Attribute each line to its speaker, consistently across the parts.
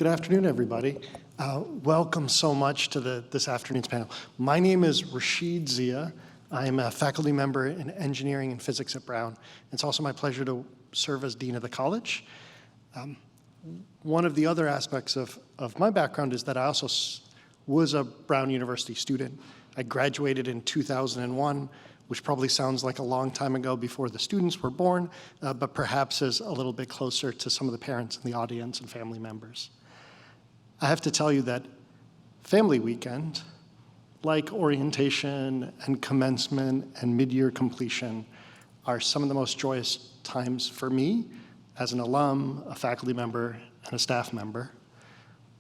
Speaker 1: Good afternoon, everybody. Welcome so much to this afternoon's panel. My name is Rashid Zia. I'm a faculty member in engineering and physics at Brown. It's also my pleasure to serve as dean of the college. One of the other aspects of my background is that I also was a Brown University student. I graduated in 2001, which probably sounds like a long time ago before the students were born, but perhaps is a little bit closer to some of the parents in the audience and family members. I have to tell you that Family Weekend, like orientation and commencement and mid-year completion, are some of the most joyous times for me as an alum, a faculty member, and a staff member,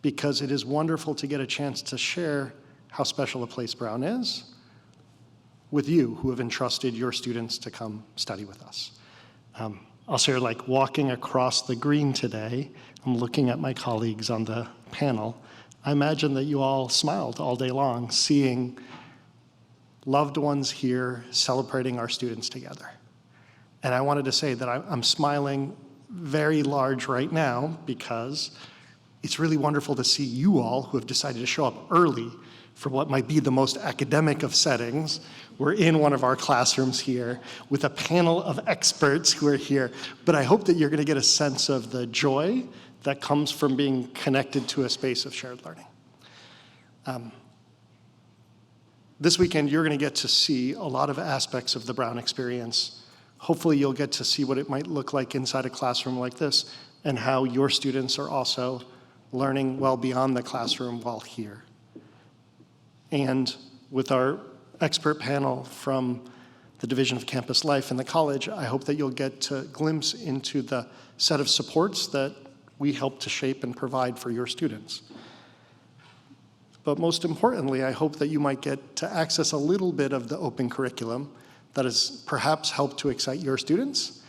Speaker 1: because it is wonderful to get a chance to share how special a place Brown is with you who have entrusted your students to come study with us. I'll share, like, walking across the green today, I'm looking at my colleagues on the panel. I imagine that you all smiled all day long, seeing loved ones here celebrating our students together. And I wanted to say that I'm smiling very large right now because it's really wonderful to see you all who have decided to show up early for what might be the most academic of settings. We're in one of our classrooms here with a panel of experts who are here, but I hope that you're gonna get a sense of the joy that comes from being connected to a space of shared learning. This weekend, you're gonna get to see a lot of aspects of the Brown experience. Hopefully you'll get to see what it might look like inside a classroom like this and how your students are also learning well beyond the classroom while here. And with our expert panel from the Division of Campus Life in the college, I hope that you'll get a glimpse into the set of supports that we help to shape and provide for your students. But most importantly, I hope that you might get to access a little bit of the open curriculum that has perhaps helped to excite your students,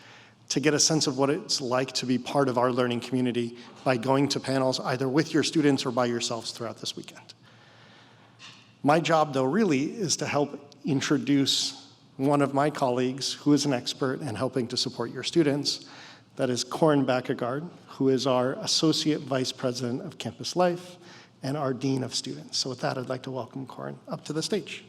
Speaker 1: to get a sense of what it's like to be part of our learning community by going to panels either with your students or by yourselves throughout this weekend. My job, though, really is to help introduce one of my colleagues who is an expert in helping to support your students. That is Corin Backegard, who is our Associate Vice President of Campus Life and our Dean of Students. So with that, I'd like to welcome Corin up to the stage.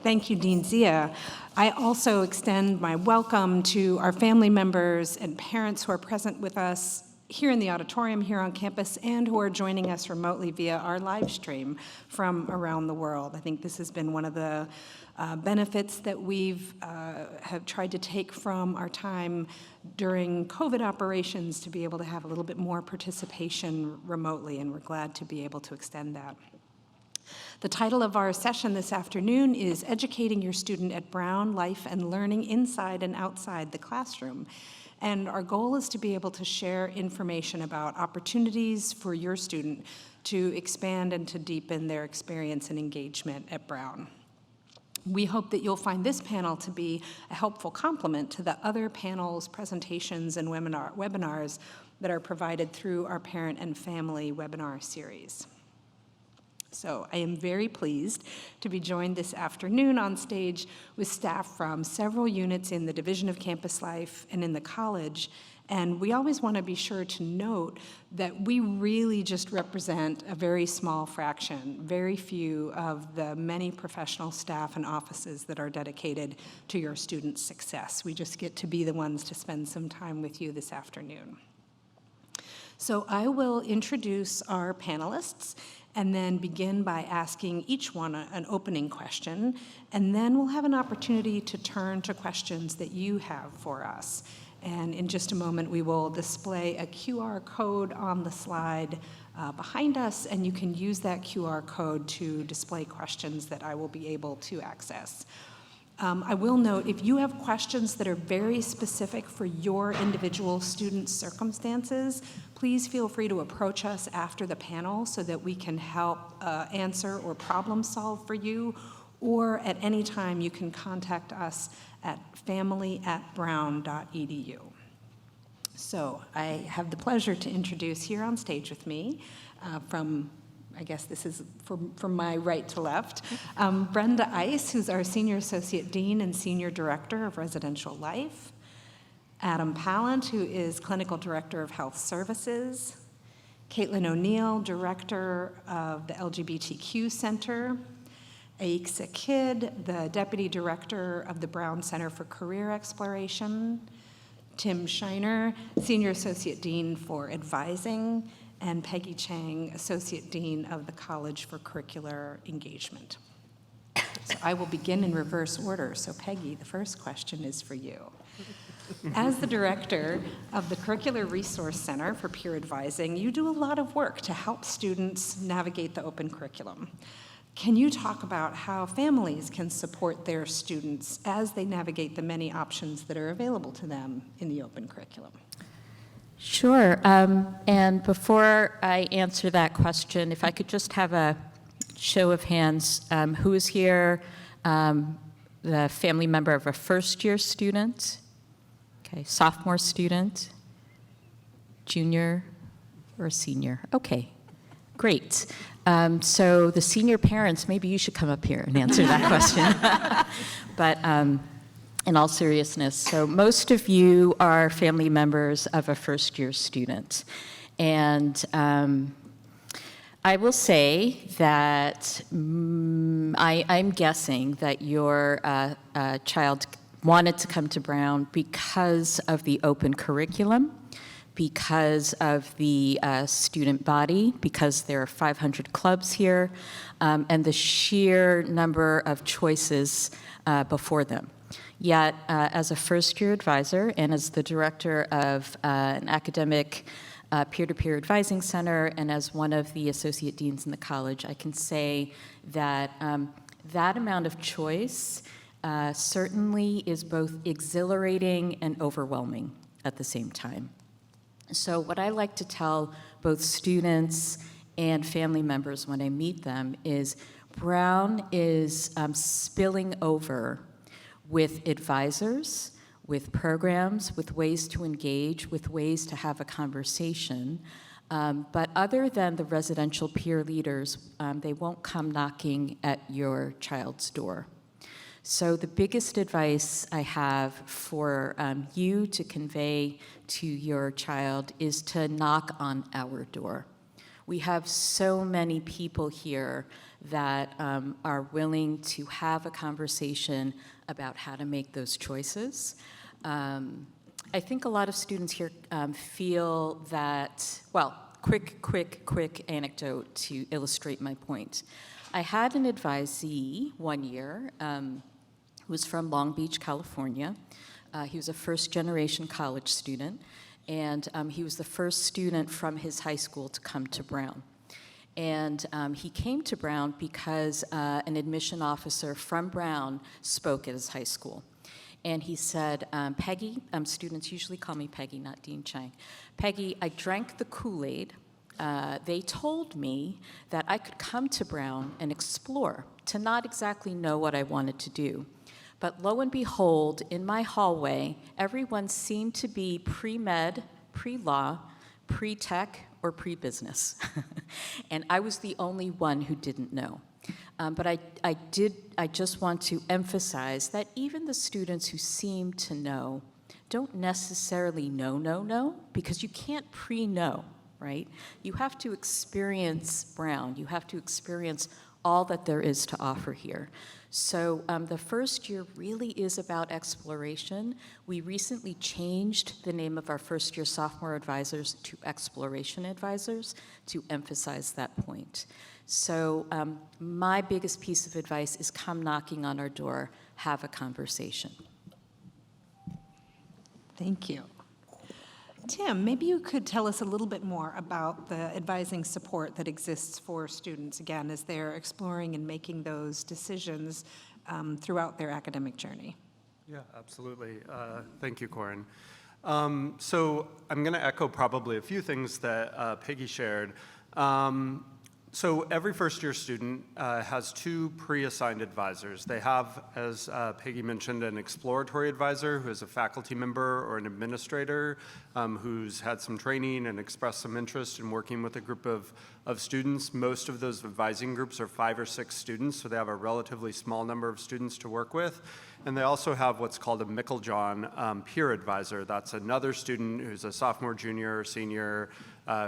Speaker 2: Thank you, Dean Zia. I also extend my welcome to our family members and parents who are present with us here in the auditorium here on campus and who are joining us remotely via our live stream from around the world. I think this has been one of the benefits that we've have tried to take from our time during COVID operations to be able to have a little bit more participation remotely, and we're glad to be able to extend that. The title of our session this afternoon is Educating Your Student at Brown, Life and Learning Inside and Outside the Classroom. And our goal is to be able to share information about opportunities for your student to expand and to deepen their experience and engagement at Brown. We hope that you'll find this panel to be a helpful complement to the other panels, presentations, and webinars that are provided through our Parent and Family webinar series. So I am very pleased to be joined this afternoon on stage with staff from several units in the Division of Campus Life and in the college. And we always want to be sure to note that we really just represent a very small fraction, very few of the many professional staff and offices that are dedicated to your students' success. We just get to be the ones to spend some time with you this afternoon. So I will introduce our panelists and then begin by asking each one an opening question, and then we'll have an opportunity to turn to questions that you have for us. And in just a moment, we will display a QR code on the slide behind us, and you can use that QR code to display questions that I will be able to access. I will note, if you have questions that are very specific for your individual student's circumstances, please feel free to approach us after the panel so that we can help answer or problem solve for you, or at any time you can contact us at family@brown.edu. So I have the pleasure to introduce here on stage with me from I guess this is from my right to left. Brenda Ice, who's our Senior Associate Dean and Senior Director of Residential Life. Adam Pallant, who is Clinical Director of Health Services. Caitlin O'Neill, Director of the LGBTQ Center. Aixa Kidd, the Deputy Director of the Brown Center for Career Exploration. Tim Shiner, Senior Associate Dean for Advising, and Peggy Chang, Associate Dean of the College for Curricular Engagement. So I will begin in reverse order. So Peggy, the first question is for you. As the director of the Curricular Resource Center for Peer Advising, you do a lot of work to help students navigate the open curriculum. Can you talk about how families can support their students as they navigate the many options that are available to them in the open curriculum?
Speaker 3: Sure. And before I answer that question, if I could just have a show of hands, who is here, the family member of a first-year student? Okay, sophomore student, junior, or senior? Okay, great. So the senior parents, maybe you should come up here and answer that question. But in all seriousness, so most of you are family members of a first-year student. And I will say that I'm guessing that your child wanted to come to Brown because of the open curriculum, because of the student body, because there are 500 clubs here, and the sheer number of choices before them. Yet, as a first-year advisor and as the director of an academic peer-to-peer advising center and as one of the associate deans in the college, I can say that that amount of choice certainly is both exhilarating and overwhelming at the same time. So what I like to tell both students and family members when I meet them is Brown is spilling over with advisors, with programs, with ways to engage, with ways to have a conversation. But other than the residential peer leaders, they won't come knocking at your child's door. So the biggest advice I have for you to convey to your child is to knock on our door. We have so many people here that are willing to have a conversation about how to make those choices. I think a lot of students here feel that, well, quick anecdote to illustrate my point. I had an advisee one year who was from Long Beach, California. He was a first-generation college student, and he was the first student from his high school to come to Brown. And he came to Brown because an admission officer from Brown spoke at his high school. And he said, Peggy, students usually call me Peggy, not Dean Chang. Peggy, I drank the Kool-Aid. They told me that I could come to Brown and explore, to not exactly know what I wanted to do. But lo and behold, in my hallway, everyone seemed to be pre-med, pre-law, pre-tech, or pre-business. And I was the only one who didn't know. But I just want to emphasize that even the students who seem to know don't necessarily know, because you can't pre-know, right? You have to experience Brown. You have to experience all that there is to offer here. So the first year really is about exploration. We recently changed the name of our first-year sophomore advisors to exploration advisors to emphasize that point. So my biggest piece of advice is come knocking on our door, have a conversation.
Speaker 2: Thank you. Tim, maybe you could tell us a little bit more about the advising support that exists for students, again, as they're exploring and making those decisions throughout their academic journey.
Speaker 4: Yeah, absolutely. Thank you, Corin. So I'm going to echo probably a few things that Peggy shared. So every first-year student has 2 pre-assigned advisors. They have, as Peggy mentioned, an exploratory advisor who is a faculty member or an administrator who's had some training and expressed some interest in working with a group of students. Most of those advising groups are 5 or 6 students, so they have a relatively small number of students to work with. And they also have what's called a Meiklejohn peer advisor. That's another student who's a sophomore, junior, or senior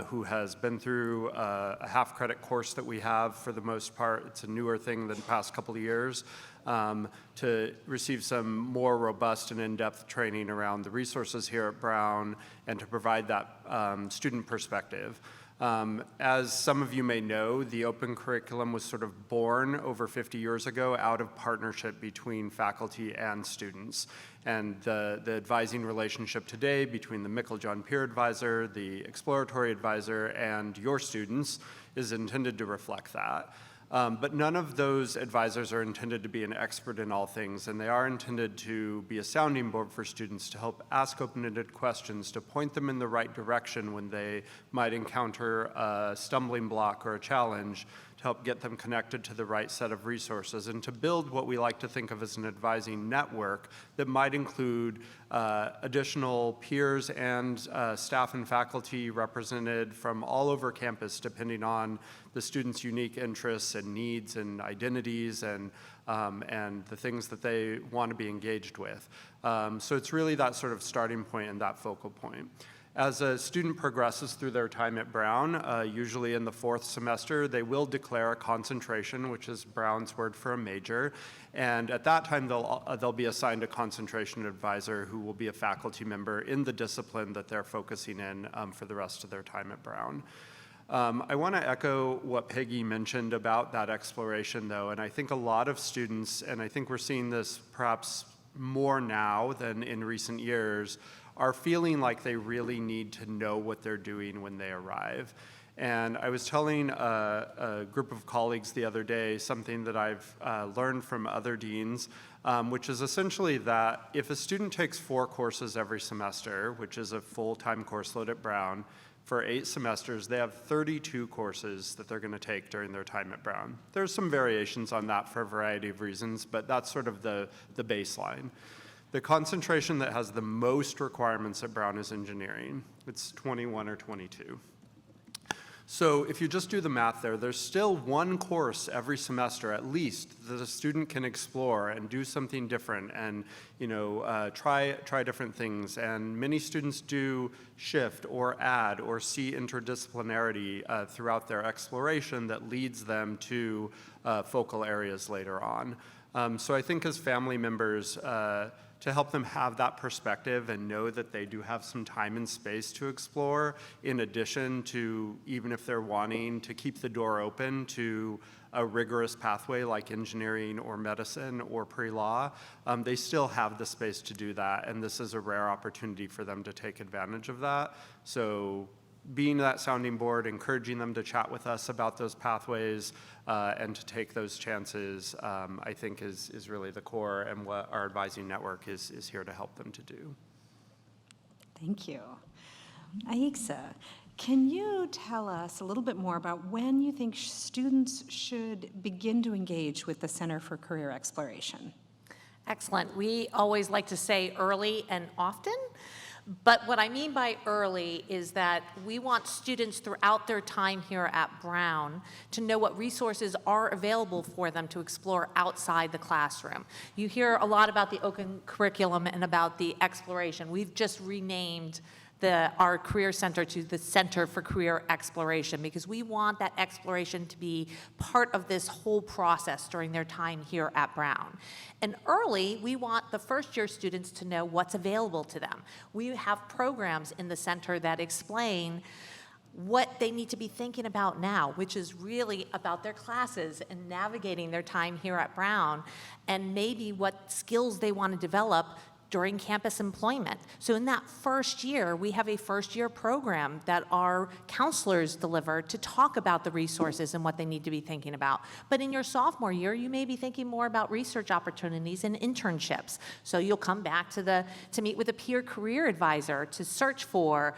Speaker 4: who has been through a half-credit course that we have for the most part. It's a newer thing than the past couple of years, to receive some more robust and in-depth training around the resources here at Brown and to provide that student perspective. As some of you may know, the open curriculum was sort of born over 50 years ago out of partnership between faculty and students. And the advising relationship today between the Meiklejohn peer advisor, the exploratory advisor, and your students is intended to reflect that. But none of those advisors are intended to be an expert in all things, and they are intended to be a sounding board for students to help ask open-ended questions, to point them in the right direction when they might encounter a stumbling block or a challenge, to help get them connected to the right set of resources, and to build what we like to think of as an advising network that might include additional peers and staff and faculty represented from all over campus, depending on the students' unique interests and needs and identities and the things that they want to be engaged with. So it's really that sort of starting point and that focal point. As a student progresses through their time at Brown, usually in the 4th semester, they will declare a concentration, which is Brown's word for a major. And at that time, they'll be assigned a concentration advisor who will be a faculty member in the discipline that they're focusing in for the rest of their time at Brown. I want to echo what Peggy mentioned about that exploration, though, and I think a lot of students, and I think we're seeing this perhaps more now than in recent years, are feeling like they really need to know what they're doing when they arrive. And I was telling a group of colleagues the other day something that I've learned from other deans, which is essentially that if a student takes 4 courses every semester, which is a full-time course load at Brown, for 8 semesters, they have 32 courses that they're going to take during their time at Brown. There's some variations on that for a variety of reasons, but that's sort of the baseline. The concentration that has the most requirements at Brown is engineering. It's 21 or 22. So if you just do the math there, there's still 1 course every semester, at least, that a student can explore and do something different and try different things. And many students do shift or add or see interdisciplinarity throughout their exploration that leads them to focal areas later on. So I think as family members, to help them have that perspective and know that they do have some time and space to explore, in addition to, even if they're wanting to keep the door open to a rigorous pathway like engineering or medicine or pre-law, they still have the space to do that, and this is a rare opportunity for them to take advantage of that. So being that sounding board, encouraging them to chat with us about those pathways and to take those chances, I think is really the core and what our advising network is here to help them to do.
Speaker 2: Thank you. Aixa, can you tell us a little bit more about when you think students should begin to engage with the Center for Career Exploration?
Speaker 5: Excellent. We always like to say early and often. But what I mean by early is that we want students throughout their time here at Brown to know what resources are available for them to explore outside the classroom. You hear a lot about the open curriculum and about the exploration. We've just renamed our career center to the Center for Career Exploration because we want that exploration to be part of this whole process during their time here at Brown. And early, we want the first-year students to know what's available to them. We have programs in the center that explain what they need to be thinking about now, which is really about their classes and navigating their time here at Brown, and maybe what skills they want to develop during campus employment. So in that first year, we have a first-year program that our counselors deliver to talk about the resources and what they need to be thinking about. But in your sophomore year, you may be thinking more about research opportunities and internships. So you'll come back to meet with a peer career advisor to search for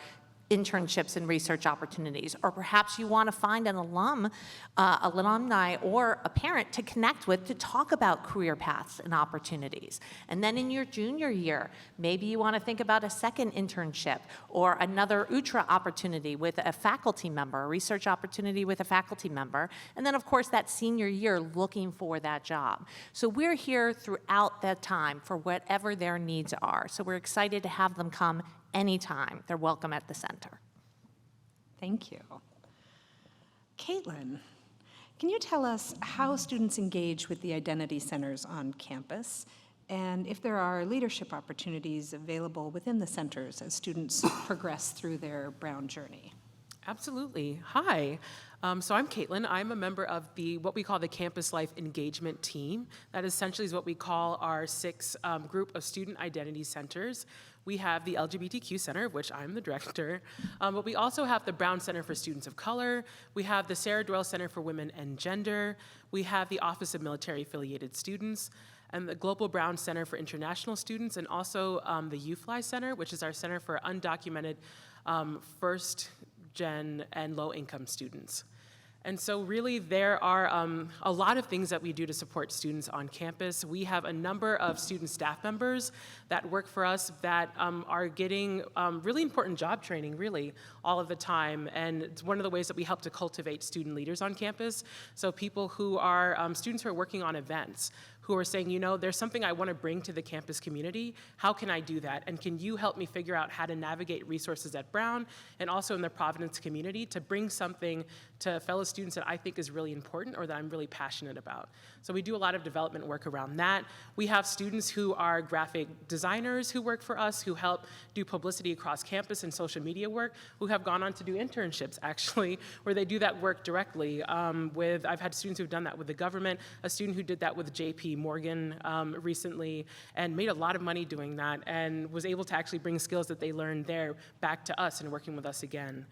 Speaker 5: internships and research opportunities, or perhaps you want to find an alumni or a parent to connect with to talk about career paths and opportunities. And then in your junior year, maybe you want to think about a second internship or another UTRA opportunity with a faculty member, a research opportunity with a faculty member, and then of course that senior year looking for that job. So we're here throughout that time for whatever their needs are. So we're excited to have them come anytime. They're welcome at the center.
Speaker 2: Thank you. Caitlin, can you tell us how students engage with the identity centers on campus, and if there are leadership opportunities available within the centers as students progress through their Brown journey?
Speaker 6: Absolutely. Hi. So I'm Caitlin. I'm a member of what we call the Campus Life Engagement Team. That essentially is what we call our 6 group of student identity centers. We have the LGBTQ Center, of which I'm the director, but we also have the Brown Center for Students of Color. We have the Sarah Doyle Center for Women and Gender. We have the Office of Military Affiliated Students, and the Global Brown Center for International Students, and also the UFly Center, which is our center for undocumented first-gen and low-income students. And so really there are a lot of things that we do to support students on campus. We have a number of student staff members that work for us that are getting really important job training, really, all of the time. And it's one of the ways that we help to cultivate student leaders on campus. So people who are, students who are working on events, who are saying, you know, there's something I want to bring to the campus community. How can I do that? And can you help me figure out how to navigate resources at Brown and also in the Providence community to bring something to fellow students that I think is really important or that I'm really passionate about? So we do a lot of development work around that. We have students who are graphic designers who work for us, who help do publicity across campus and social media work, who have gone on to do internships, actually, where they do that work directly I've had students who've done that with the government, a student who did that with JP Morgan recently and made a lot of money doing that and was able to actually bring skills that they learned there back to us and working with us again.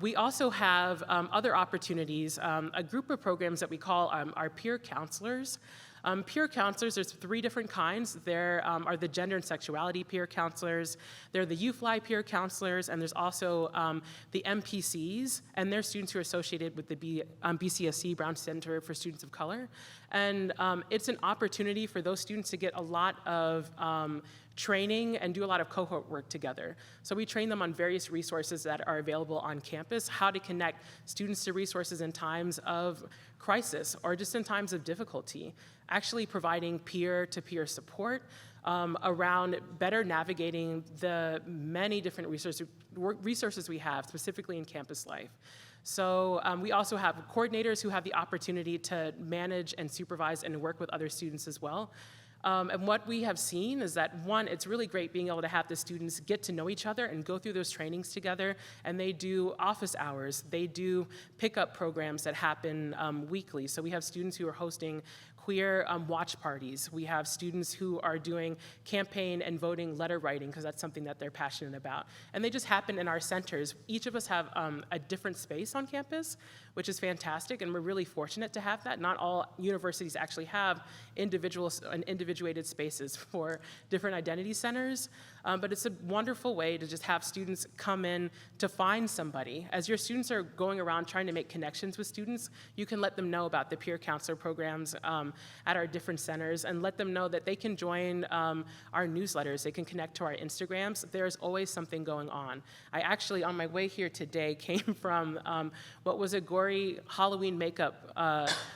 Speaker 6: We also have other opportunities, a group of programs that we call our peer counselors. Peer counselors, there's 3 different kinds. There are the gender and sexuality peer counselors, there are the UFly peer counselors, and there's also the MPCs, and they're students who are associated with the BCSC, Brown Center for Students of Color. And it's an opportunity for those students to get a lot of training and do a lot of cohort work together. So we train them on various resources that are available on campus, how to connect students to resources in times of crisis or just in times of difficulty, actually providing peer-to-peer support around better navigating the many different resources we have, specifically in campus life. So we also have coordinators who have the opportunity to manage and supervise and work with other students as well. And what we have seen is that, one, it's really great being able to have the students get to know each other and go through those trainings together, and they do office hours. They do pickup programs that happen weekly. So we have students who are hosting queer watch parties. We have students who are doing campaign and voting letter writing because that's something that they're passionate about. And they just happen in our centers. Each of us have a different space on campus, which is fantastic, and we're really fortunate to have that. Not all universities actually have individual and individuated spaces for different identity centers, but it's a wonderful way to just have students come in to find somebody. As your students are going around trying to make connections with students, you can let them know about the peer counselor programs at our different centers and let them know that they can join our newsletters, they can connect to our Instagrams. There's always something going on. I actually, on my way here today, came from what was a gory Halloween makeup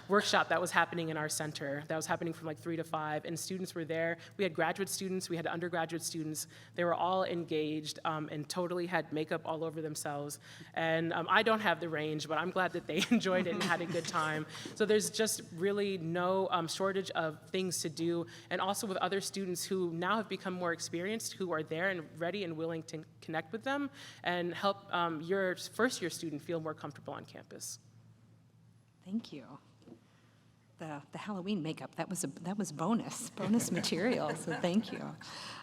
Speaker 6: workshop that was happening in our center. That was happening from like 3 to 5, and students were there. We had graduate students, we had undergraduate students. They were all engaged and totally had makeup all over themselves. And I don't have the range, but I'm glad that they enjoyed it and had a good time. So there's just really no shortage of things to do, and also with other students who now have become more experienced, who are there and ready and willing to connect with them and help your first-year student feel more comfortable on campus.
Speaker 2: Thank you. The Halloween makeup, that was bonus material, so thank you.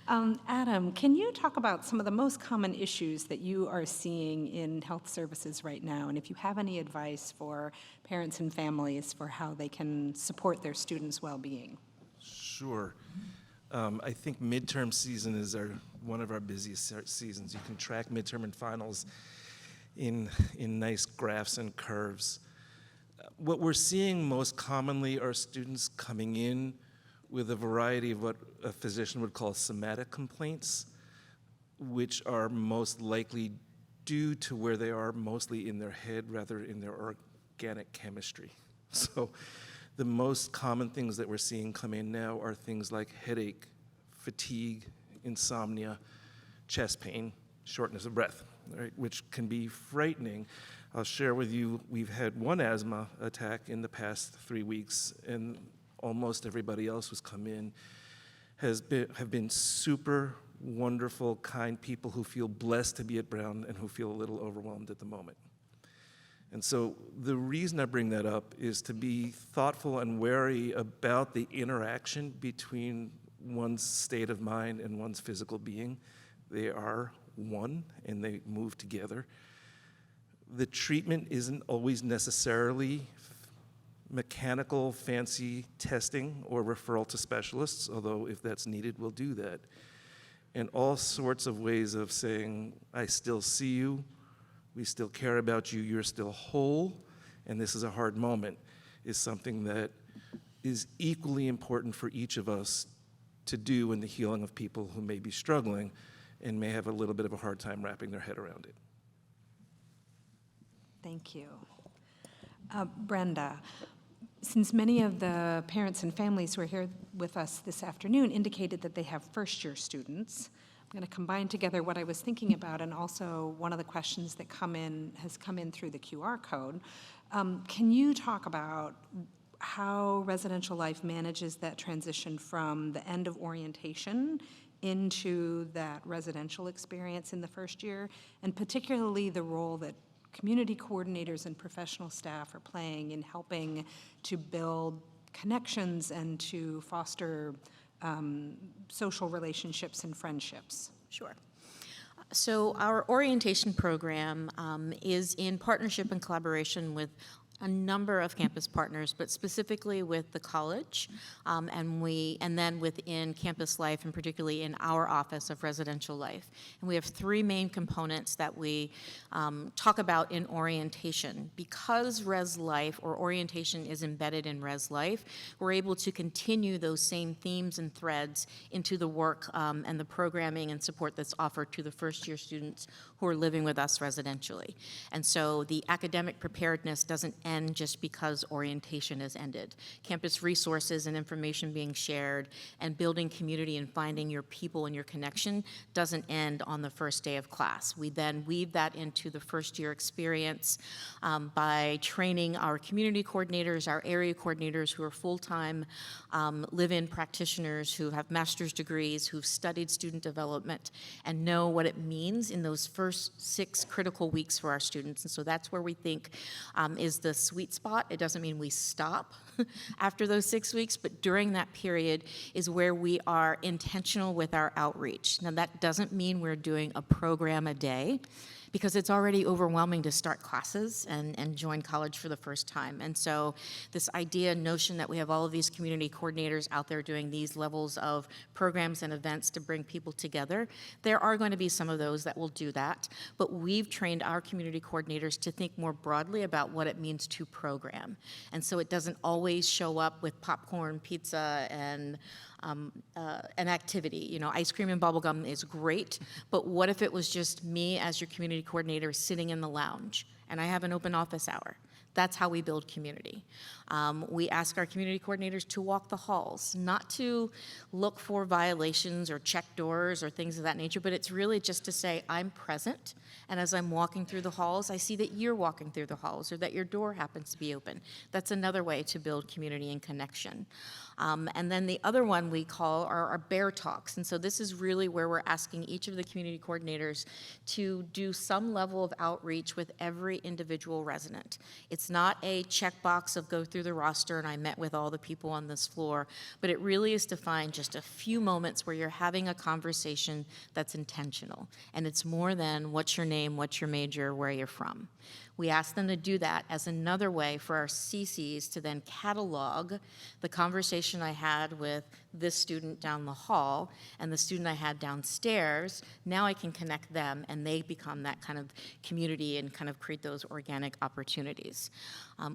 Speaker 2: Adam, can you talk about some of the most common issues that you are seeing in health services right now, and if you have any advice for parents and families for how they can support their students' well-being?
Speaker 7: Sure. I think midterm season is one of our busiest seasons. You can track midterm and finals in nice graphs and curves. What we're seeing most commonly are students coming in with a variety of what a physician would call somatic complaints, which are most likely due to where they are mostly in their head rather in their organic chemistry. So the most common things that we're seeing come in now are things like headache, fatigue, insomnia, chest pain, shortness of breath, right, which can be frightening. I'll share with you, we've had one asthma attack in the past 3 weeks, and almost everybody else who's come in have been super wonderful, kind people who feel blessed to be at Brown and who feel a little overwhelmed at the moment. And so the reason I bring that up is to be thoughtful and wary about the interaction between one's state of mind and one's physical being. They are one, and they move together. The treatment isn't always necessarily mechanical, fancy testing or referral to specialists, although if that's needed, we'll do that. And all sorts of ways of saying, I still see you, we still care about you, you're still whole, and this is a hard moment, is something that is equally important for each of us to do in the healing of people who may be struggling and may have a little bit of a hard time wrapping their head around it.
Speaker 2: Thank you. Brenda, since many of the parents and families who are here with us this afternoon indicated that they have first-year students, I'm going to combine together what I was thinking about and also one of the questions that has come in through the QR code. Can you talk about how residential life manages that transition from the end of orientation into that residential experience in the first year, and particularly the role that community coordinators and professional staff are playing in helping to build connections and to foster social relationships and friendships?
Speaker 8: Sure. So our orientation program is in partnership and collaboration with a number of campus partners, but specifically with the college, and then within campus life, and particularly in our Office of Residential Life. And we have three main components that we talk about in orientation. Because Res Life, or orientation, is embedded in Res Life, we're able to continue those same themes and threads into the work and the programming and support that's offered to the first-year students who are living with us residentially. And so the academic preparedness doesn't end just because orientation has ended. Campus resources and information being shared and building community and finding your people and your connection doesn't end on the first day of class. We then weave that into the first year experience by training our community coordinators, our area coordinators who are full-time live-in practitioners who have master's degrees, who've studied student development and know what it means in those first 6 critical weeks for our students. And so that's where we think is the sweet spot. It doesn't mean we stop after those 6 weeks, but during that period is where we are intentional with our outreach. Now, that doesn't mean we're doing a program a day, because it's already overwhelming to start classes and join college for the first time. And so this notion that we have all of these community coordinators out there doing these levels of programs and events to bring people together, there are going to be some of those that will do that, but we've trained our community coordinators to think more broadly about what it means to program. And so it doesn't always show up with popcorn, pizza, and an activity. You know, ice cream and bubblegum is great, but what if it was just me as your community coordinator sitting in the lounge and I have an open office hour? That's how we build community. We ask our community coordinators to walk the halls, not to look for violations or check doors or things of that nature, but it's really just to say, I'm present, and as I'm walking through the halls, I see that you're walking through the halls or that your door happens to be open. That's another way to build community and connection. And then the other one we call our bear talks. And so this is really where we're asking each of the community coordinators to do some level of outreach with every individual resident. It's not a checkbox of go through the roster and I met with all the people on this floor, but it really is to find just a few moments where you're having a conversation that's intentional. And it's more than what's your name, what's your major, where you're from. We ask them to do that as another way for our CCs to then catalog the conversation conversation I had with this student down the hall and the student I had downstairs, now I can connect them and they become that kind of community and kind of create those organic opportunities.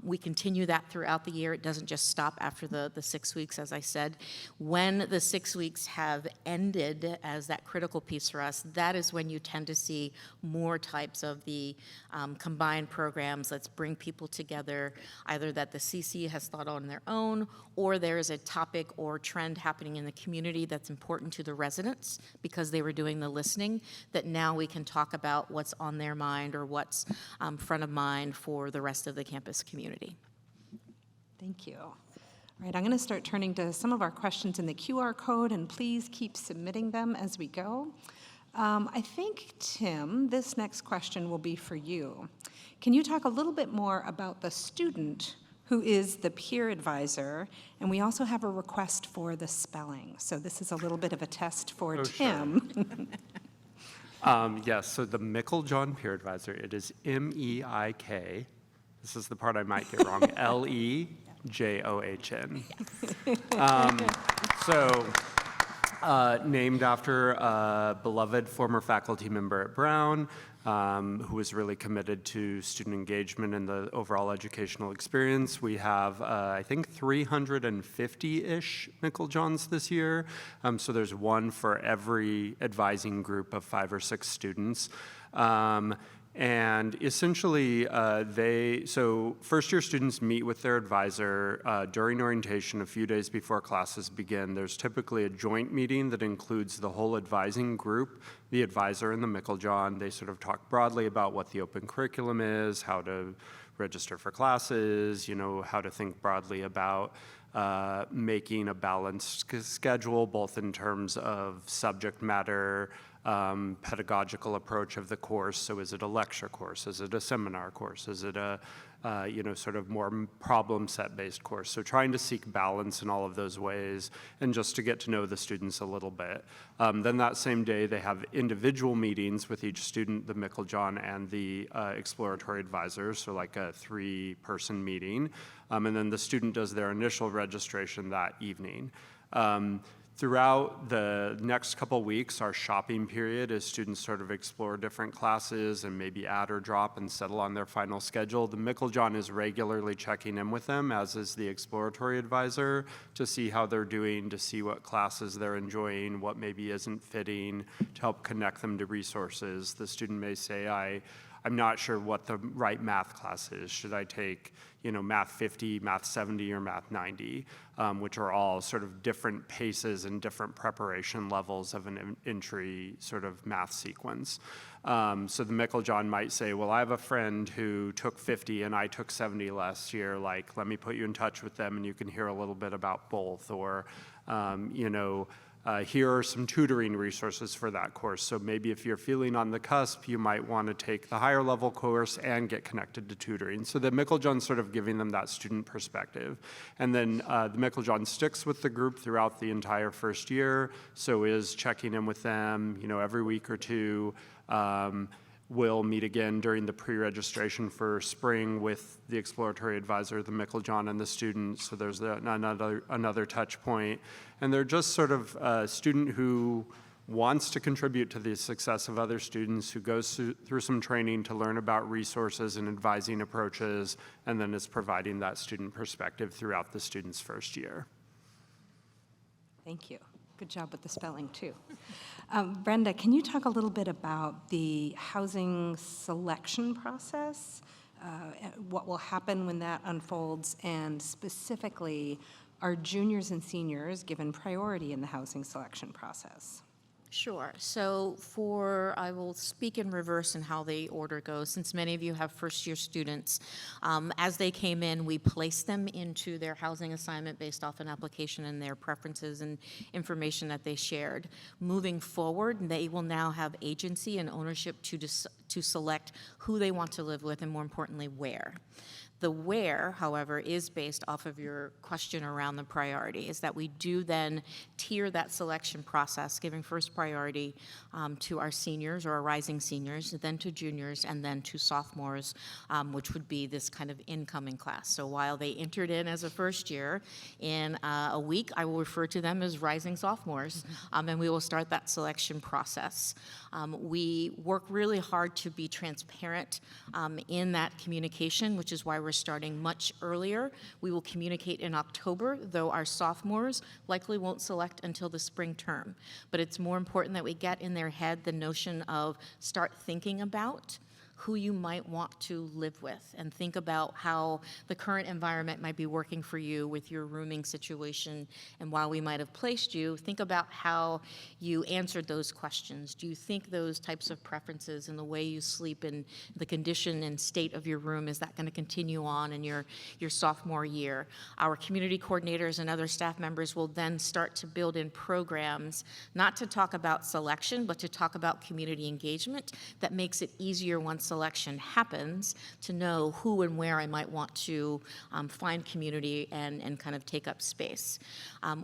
Speaker 8: We continue that throughout the year. It doesn't just stop after the 6 weeks, as I said. When the 6 weeks have ended as that critical piece for us, that is when you tend to see more types of the combined programs. Let's bring people together, either that the CC has thought on their own, or there is a topic or trend happening in the community that's important to the residents because they were doing the listening, that now we can talk about what's on their mind or what's front of mind for the rest of the campus community.
Speaker 2: Thank you. All right, I'm going to start turning to some of our questions in the QR code, and please keep submitting them as we go. I think, Tim, this next question will be for you. Can you talk a little bit more about the student who is the peer advisor? And we also have a request for the spelling. So this is a little bit of a test for Tim.
Speaker 4: Yes, so the Meiklejohn Peer Advisor, it is M-E-I-K, this is the part I might get wrong, L-E-J-O-H-N. Named after a beloved former faculty member at Brown, who was really committed to student engagement and the overall educational experience. We have, I think, 350-ish Meiklejohns this year. So there's one for every advising group of 5 or 6 students. And essentially, so first-year students meet with their advisor during orientation a few days before classes begin. There's typically a joint meeting that includes the whole advising group, the advisor and the Meiklejohn. They sort of talk broadly about what the open curriculum is, how to register for classes, how to think broadly about making a balanced schedule, both in terms of subject matter, pedagogical approach of the course. So is it a lecture course? Is it a seminar course? Is it a, sort of more problem set based course? So trying to seek balance in all of those ways and just to get to know the students a little bit. Then that same day, they have individual meetings with each student, the Meiklejohn and the exploratory advisor, so like a 3-person meeting. And then the student does their initial registration that evening. Throughout the next couple weeks, our shopping period, as students sort of explore different classes and maybe add or drop and settle on their final schedule, the Meiklejohn is regularly checking in with them, as is the exploratory advisor, to see how they're doing, to see what classes they're enjoying, what maybe isn't fitting, to help connect them to resources. The student may say, I'm not sure what the right math class is. Should I take, math 50, math 70, or math 90, which are all sort of different paces and different preparation levels of an entry sort of math sequence. So the Meiklejohn might say, well, I have a friend who took 50 and I took 70 last year. Like, let me put you in touch with them and you can hear a little bit about both. Or, here are some tutoring resources for that course. So maybe if you're feeling on the cusp, you might want to take the higher level course and get connected to tutoring. So the Meiklejohn's sort of giving them that student perspective. And then the Meiklejohn sticks with the group throughout the entire first year. So is checking in with them, every week or two. We'll meet again during the pre-registration for spring with the exploratory advisor, the Meiklejohn, and the student. So there's another touch point. And they're just sort of a student who wants to contribute to the success of other students, who goes through some training to learn about resources and advising approaches, and then is providing that student perspective throughout the student's first year.
Speaker 2: Thank you. Good job with the spelling, too. Brenda, can you talk a little bit about the housing selection process, what will happen when that unfolds, and specifically, are juniors and seniors given priority in the housing selection process?
Speaker 8: Sure. So I will speak in reverse in how the order goes, since many of you have first-year students. As they came in, we placed them into their housing assignment based off an application and their preferences and information that they shared. Moving forward, they will now have agency and ownership to select who they want to live with and, more importantly, where. The where, however, is based off of your question around the priority, is that we do then tier that selection process, giving first priority to our seniors or our rising seniors, then to juniors, and then to sophomores, which would be this kind of incoming class. So while they entered in as a first year, in a week, I will refer to them as rising sophomores, and we will start that selection process. We work really hard to be transparent in that communication, which is why we're starting much earlier. We will communicate in October, though our sophomores likely won't select until the spring term. But it's more important that we get in their head the notion of start thinking about who you might want to live with, and think about how the current environment might be working for you with your rooming situation. And while we might have placed you, think about how you answered those questions. Do you think those types of preferences and the way you sleep and the condition and state of your room, is that going to continue on in your sophomore year? Our community coordinators and other staff members will then start to build in programs, not to talk about selection, but to talk about community engagement that makes it easier once selection happens to know who and where I might want to find community and kind of take up space.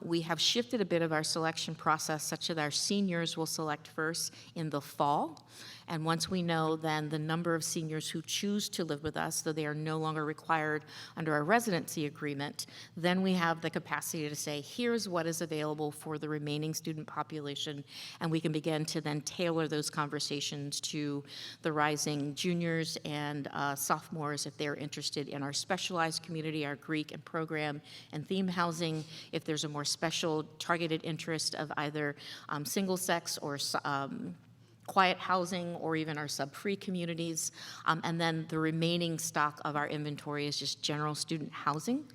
Speaker 8: We have shifted a bit of our selection process such that our seniors will select first in the fall. And once we know then the number of seniors who choose to live with us, though they are no longer required under our residency agreement, then we have the capacity to say, here's what is available for the remaining student population, and we can begin to then tailor those conversations to the rising juniors and sophomores if they're interested in our specialized community, our Greek and program and theme housing, if there's a more special targeted interest of either single-sex or quiet housing, or even our sub-free communities. And then the remaining stock of our inventory is just general student housing.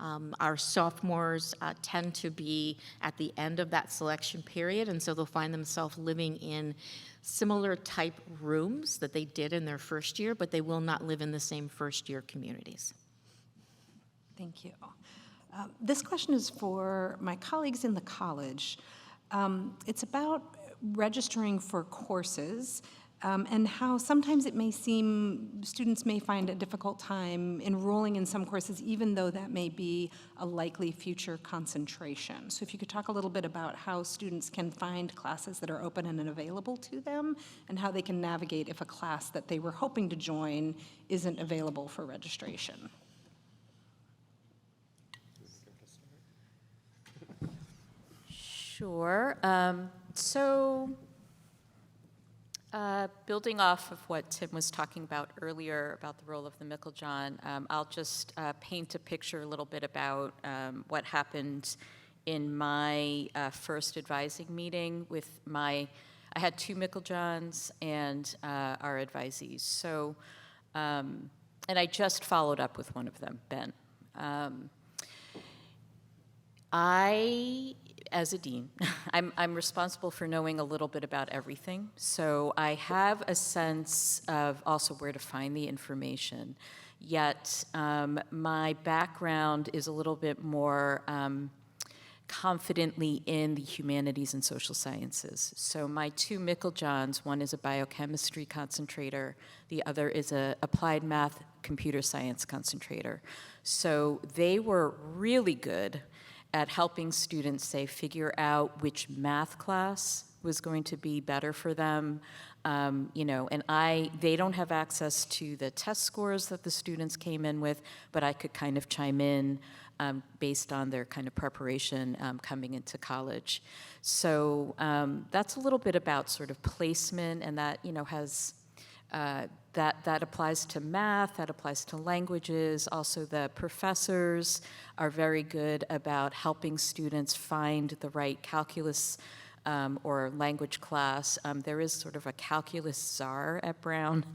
Speaker 8: Our sophomores tend to be at the end of that selection period, and so they'll find themselves living in similar type rooms that they did in their first year, but they will not live in the same first-year communities.
Speaker 2: Thank you. This question is for my colleagues in the college. It's about registering for courses and how sometimes it may seem students may find a difficult time enrolling in some courses, even though that may be a likely future concentration. So if you could talk a little bit about how students can find classes that are open and available to them, and how they can navigate if a class that they were hoping to join isn't available for registration.
Speaker 3: Sure. Building off of what Tim was talking about earlier about the role of the Meiklejohn, I'll just paint a picture a little bit about what happened in my first advising meeting with I had 2 Meiklejohns and our advisees. So, and I just followed up with one of them, Ben. As a dean, I'm responsible for knowing a little bit about everything. So I have a sense of also where to find the information. Yet my background is a little bit more confidently in the humanities and social sciences. So my 2 Meiklejohns, one is a biochemistry concentrator, the other is a applied math computer science concentrator. So they were really good at helping students, say, figure out which math class was going to be better for them. And they don't have access to the test scores that the students came in with, but I could kind of chime in based on their kind of preparation coming into college. So that's a little bit about sort of placement, and that, has that applies to math, that applies to languages. Also, the professors are very good about helping students find the right calculus or language class. There is sort of a calculus czar at Brown,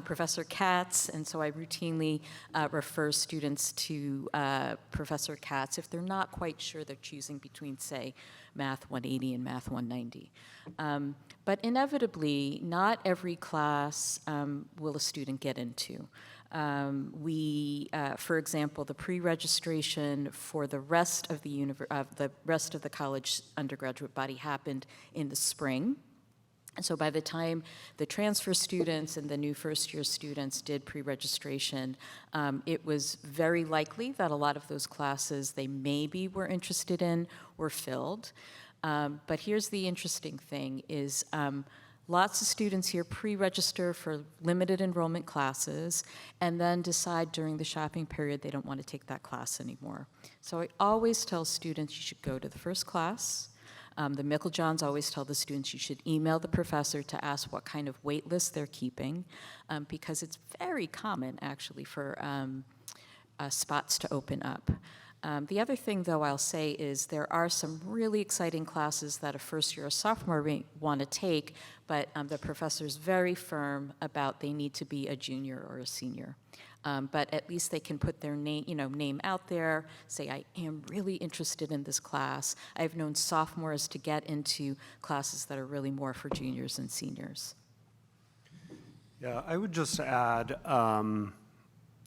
Speaker 3: Professor Katz, and so I routinely refer students to Professor Katz if they're not quite sure they're choosing between, say, Math 180 and Math 190. But inevitably, not every class will a student get into. For example, the pre-registration for the rest of the college undergraduate body happened in the spring. And so by the time the transfer students and the new first-year students did pre-registration, it was very likely that a lot of those classes they maybe were interested in were filled. But here's the interesting thing is lots of students here pre-register for limited enrollment classes and then decide during the shopping period they don't want to take that class anymore. So I always tell students you should go to the first class. The Meiklejohns always tell the students you should email the professor to ask what kind of wait list they're keeping, because it's very common, actually, for spots to open up. The other thing, though, I'll say is there are some really exciting classes that a first-year or sophomore may want to take, but the professor's very firm about they need to be a junior or a senior. But at least they can put their name out there, say, I am really interested in this class. I've known sophomores to get into classes that are really more for juniors and seniors.
Speaker 4: Yeah, I would just add,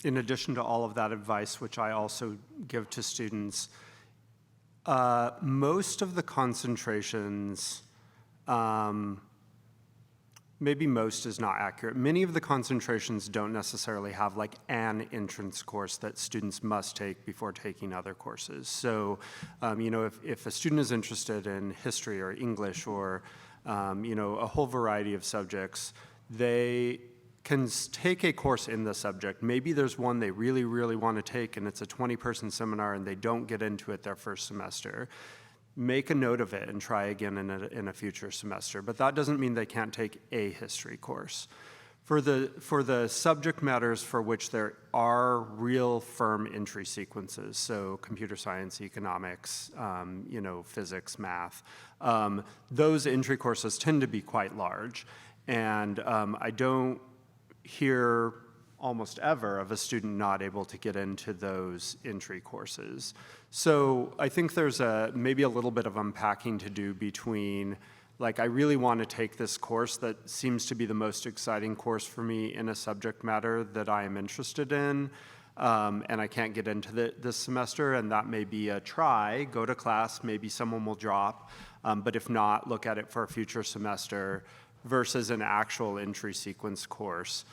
Speaker 4: in addition to all of that advice, which I also give to students, most of the concentrations, maybe most is not accurate. Many of the concentrations don't necessarily have like an entrance course that students must take before taking other courses. So, if a student is interested in history or English or, a whole variety of subjects, they can take a course in the subject. Maybe there's one they really, really want to take and it's a 20-person seminar and they don't get into it their first semester. Make a note of it and try again in a future semester. But that doesn't mean they can't take a history course. For the subject matters for which there are real firm entry sequences, so computer science, economics, physics, math, those entry courses tend to be quite large. And I don't hear almost ever of a student not able to get into those entry courses. So I think there's maybe a little bit of unpacking to do between, like, I really want to take this course that seems to be the most exciting course for me in a subject matter that I am interested in, and I can't get into this semester, and that may be a try, go to class, maybe someone will drop, but if not, look at it for a future semester versus an actual entry sequence course.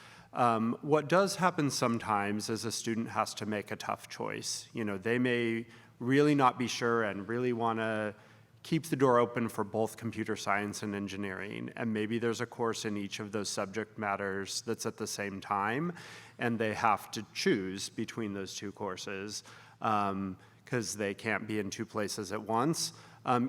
Speaker 4: What does happen sometimes is a student has to make a tough choice. They may really not be sure and really want to keep the door open for both computer science and engineering, and maybe there's a course in each of those subject matters that's at the same time, and they have to choose between those two courses because they can't be in two places at once.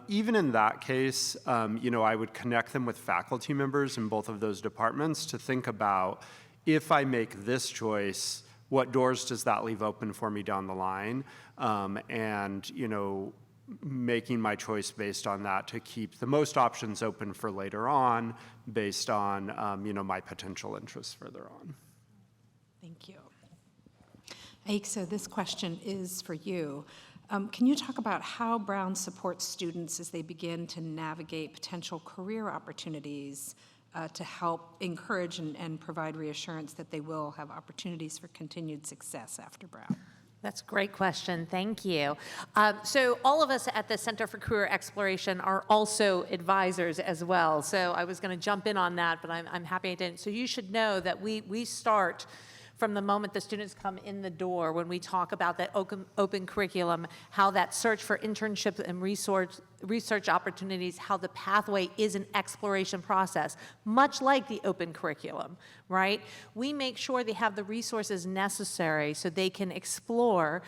Speaker 4: Even in that case, I would connect them with faculty members in both of those departments to think about, if I make this choice, what doors does that leave open for me down the line? And making my choice based on that to keep the most options open for later on based on, my potential interests further on.
Speaker 2: Thank you. Ike, so this question is for you. Can you talk about how Brown supports students as they begin to navigate potential career opportunities to help encourage and provide reassurance that they will have opportunities for continued success after Brown?
Speaker 5: That's a great question. Thank you. So all of us at the Center for Career Exploration are also advisors as well. So I was going to jump in on that, but I'm happy I didn't. So you should know that we start from the moment the students come in the door when we talk about that open curriculum, how that search for internships and research opportunities, how the pathway is an exploration process, much like the open curriculum, right? We make sure they have the resources necessary so they can explore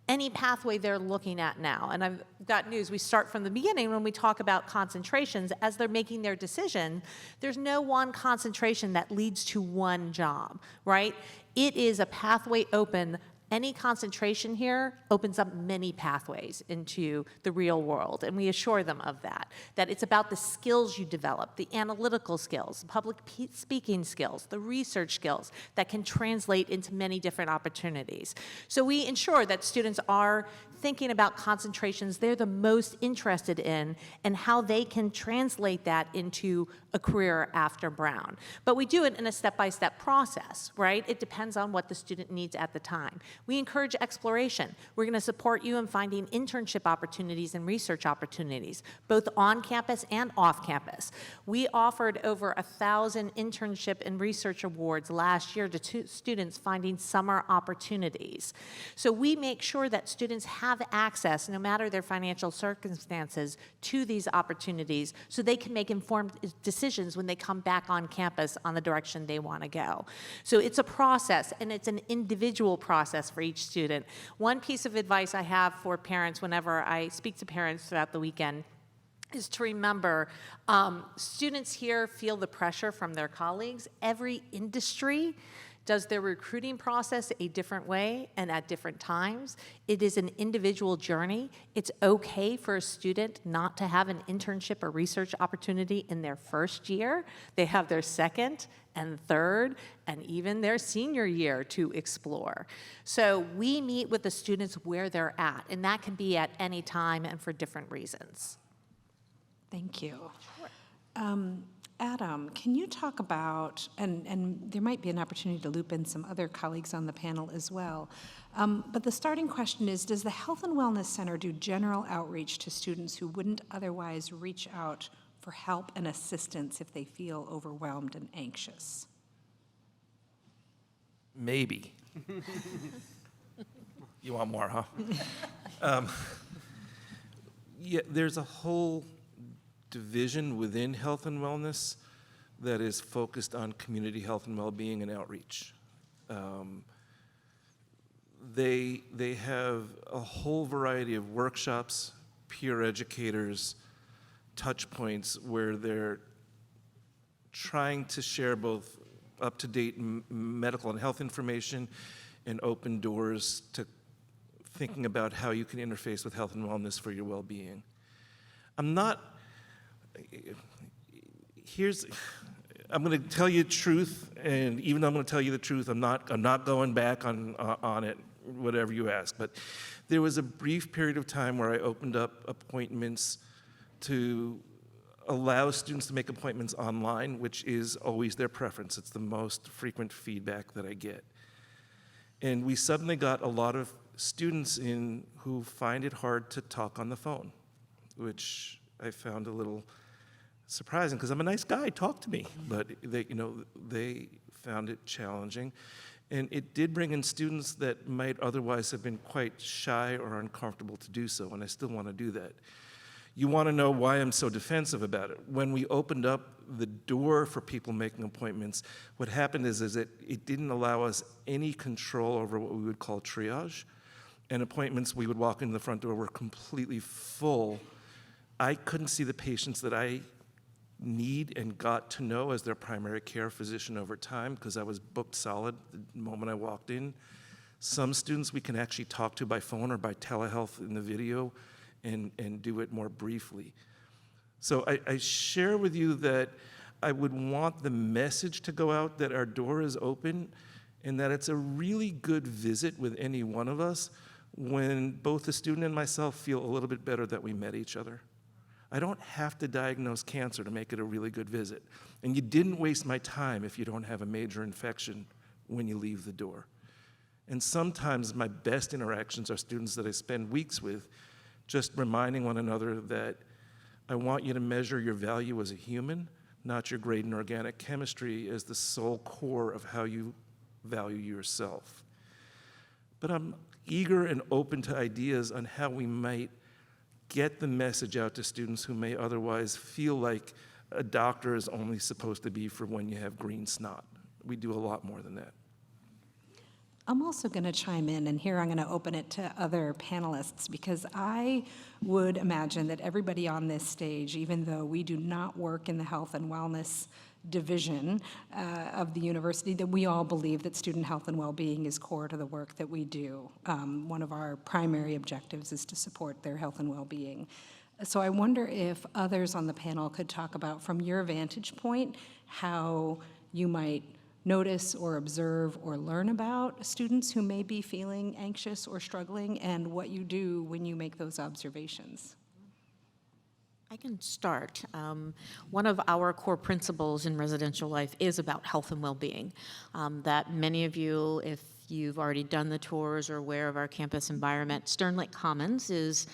Speaker 5: any pathway they're looking at now. And I've got news. We start from the beginning when we talk about concentrations. As they're making their decision, there's no one concentration that leads to one job, right? It is a pathway open. Any concentration here opens up many pathways into the real world, and we assure them of that it's about the skills you develop, the analytical skills, public speaking skills, the research skills that can translate into many different opportunities. So we ensure that students are thinking about concentrations they're the most interested in and how they can translate that into a career after Brown. But we do it in a step-by-step process, right? It depends on what the student needs at the time. We encourage exploration. We're going to support you in finding internship opportunities and research opportunities, both on campus and off campus. We offered over 1,000 internship and research awards last year to students finding summer opportunities. So we make sure that students have access, no matter their financial circumstances, to these opportunities so they can make informed decisions when they come back on campus on the direction they want to go. So it's a process, and it's an individual process for each student. One piece of advice I have for parents whenever I speak to parents throughout the weekend is to remember, students here feel the pressure from their colleagues. Every industry does their recruiting process a different way and at different times. It is an individual journey. It's okay for a student not to have an internship or research opportunity in their first year. They have their second and third and even their senior year to explore. So we meet with the students where they're at, and that can be at any time and for different reasons.
Speaker 2: Thank you. Adam, can you talk about, and there might be an opportunity to loop in some other colleagues on the panel as well, but the starting question is, does the Health and Wellness Center do general outreach to students who wouldn't otherwise reach out for help and assistance if they feel overwhelmed and anxious?
Speaker 7: Maybe. You want more, huh? Yeah, there's a whole division within health and wellness that is focused on community health and well-being and outreach. They have a whole variety of workshops, peer educators, touch points where they're trying to share both up-to-date medical and health information and open doors to thinking about how you can interface with health and wellness for your well-being. I'm going to tell you the truth, and even though I'm going to tell you the truth, I'm not going back on it, whatever you ask. But there was a brief period of time where I opened up appointments to allow students to make appointments online, which is always their preference. It's the most frequent feedback that I get. And we suddenly got a lot of students in who find it hard to talk on the phone, which I found a little surprising because I'm a nice guy, talk to me. But they found it challenging. And it did bring in students that might otherwise have been quite shy or uncomfortable to do so, and I still want to do that. You want to know why I'm so defensive about it. When we opened up the door for people making appointments, what happened is that it didn't allow us any control over what we would call triage. And appointments, we would walk in the front door, were completely full. I couldn't see the patients that I need and got to know as their primary care physician over time because I was booked solid the moment I walked in. Some students we can actually talk to by phone or by telehealth in the video and do it more briefly. So I share with you that I would want the message to go out that our door is open and that it's a really good visit with any one of us when both the student and myself feel a little bit better that we met each other. I don't have to diagnose cancer to make it a really good visit. And you didn't waste my time if you don't have a major infection when you leave the door. And sometimes my best interactions are students that I spend weeks with, just reminding one another that I want you to measure your value as a human, not your grade in organic chemistry as the sole core of how you value yourself. But I'm eager and open to ideas on how we might get the message out to students who may otherwise feel like a doctor is only supposed to be for when you have green snot. We do a lot more than that.
Speaker 2: I'm also going to chime in, and here I'm going to open it to other panelists, because I would imagine that everybody on this stage, even though we do not work in the health and wellness division of the university, that we all believe that student health and well-being is core to the work that we do. One of our primary objectives is to support their health and well-being. So I wonder if others on the panel could talk about, from your vantage point, how you might notice or observe or learn about students who may be feeling anxious or struggling, and what you do when you make those observations?
Speaker 8: I can start. One of our core principles in residential life is about health and well-being. That many of you, if you've already done the tours or aware of our campus environment, Stern Lake Commons is